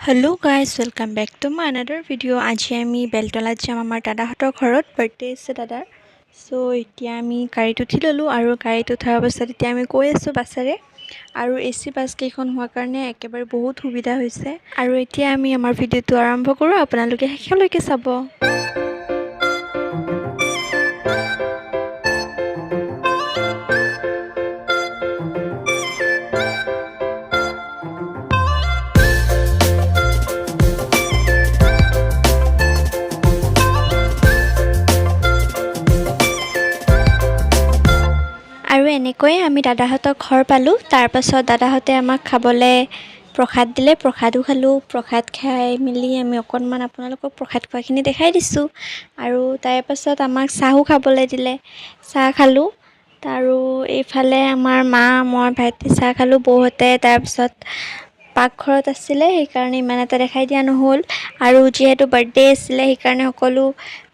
Hello guys, welcome back to my another video. আজি আমি বেলতলাত যাম আমাৰ দাদাহঁতৰ ঘৰত বাৰ্থডে আছে দাদাৰ। সো এতিয়া আমি গাড়ীত উঠি ললো আৰু গাড়ীত উঠাৰ পাছত এতিয়া আমি গৈ আছো বাছেৰে আৰু এসি বাছ কেইখন হোৱাৰ কাৰণে একেবাৰে বহুত সুবিধা হৈছে আৰু এতিয়া আমি আমাৰ ভিডিওটো আৰম্ভ কৰো আপোনালোকে শেষলৈকে চাব। আৰু এনেকৈ আমি দাদাহঁতৰ ঘৰ পালোঁ। তাৰ পাছত দাদাহঁতে আমাক খাবলৈ প্ৰসাদ দিলে, প্ৰসাদো খালোঁ। প্ৰসাদ খাই মেলি আমি অকণমান আপোনালোকক প্ৰসাদ খোৱাখিনি দেখাই দিছোঁ আৰু তাৰ পাছত আমাক চাহো খাবলৈ দিলে, চাহ খালোঁ। আৰু এইফালে আমাৰ মা, মই, ভাইটি চাহ খালোঁ। বৌহঁতে তাৰপিছত পাকঘৰত আছিলে সেইকাৰণে ইমান এটা দেখাই দিয়া নহ'ল আৰু যিহেতু বাৰ্থডে আছিলে সেইকাৰণে সকলো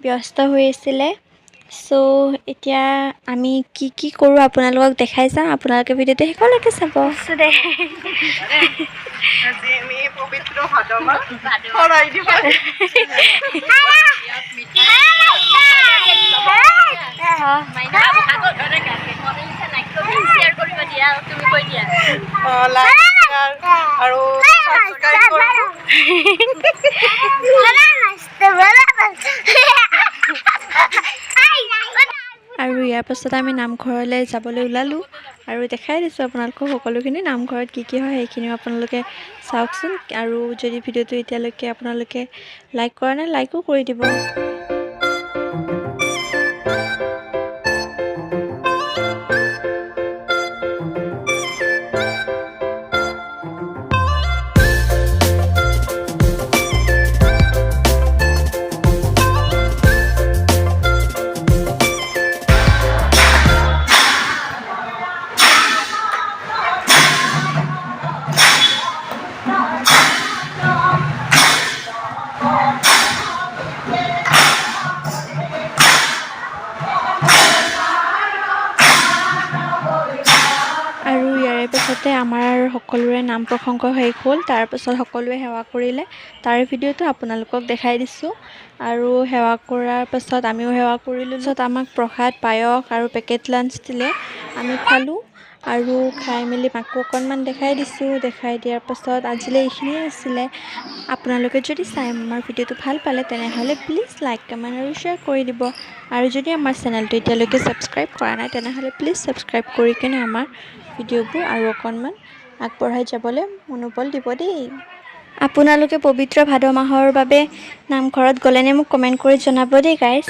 ব্যস্ত হৈ আছিলে। সো এতিয়া আমি কি কৰোঁ আপোনালোকক দেখাই যাম, আপোনালোকে ভিডিঅ'টো শেষলৈকে চাব। আজি আমি পবিত্ৰ ভাদমাহ শৰাই দিব আৰু আৰু ইয়াৰ পাছত আমি নামঘৰলৈ যাবলৈ ওলালোঁ আৰু দেখাই দিছোঁ আপোনালোকক সকলোখিনি নামঘৰত কি হয় সেইখিনিও আপোনালোকে চাওকচোন। আৰু যদি ভিডিঅ'টো এতিয়ালৈকে আপোনালোকে লাইক কৰা নাই লাইকো কৰি দিব। আৰু ইয়াৰে পাছতে আমাৰ সকলোৰে নাম প্ৰসংগ শেষ হ'ল। তাৰপাছত সকলোৱে সেৱা কৰিলে, তাৰ ভিডিঅ'টো আপোনালোকক দেখাই দিছোঁ। আৰু সেৱা কৰাৰ পাছত আমিও সেৱা কৰিলোঁ। তাৰপাছত আমাক প্ৰসাদ, পায়স আৰু পেকেট লাঞ্চ দিলে, আমি খালোঁ আৰু খাই মেলি মাকো অকণমান দেখাই দিছোঁ। দেখাই দিয়াৰ পাছত আজিলৈ এইখিনিয়ে আছিলে। আপোনালোকে যদি চাই আমাৰ ভিডিঅ'টো ভাল পালে তেনেহ'লে প্লিজ লাইক, কমেণ্ট আৰু শ্বেয়াৰ কৰি দিব। আৰু যদি আমাৰ চেনেলটো এতিয়ালৈকে ছাবস্ক্ৰাইব কৰা নাই তেনেহ'লে প্লিজ ছাবস্ক্ৰাইব কৰি কিনে আমাৰ ভিডিঅ'বোৰ আৰু অকণমান আগবঢ়াই যাবলৈ মনোবল দিব দেই। আপোনালোকে পবিত্ৰ ভাদ মাহৰ বাবে নামঘৰত গ'লেনে মোক কমেণ্ট কৰি জনাব দেই গাইজ।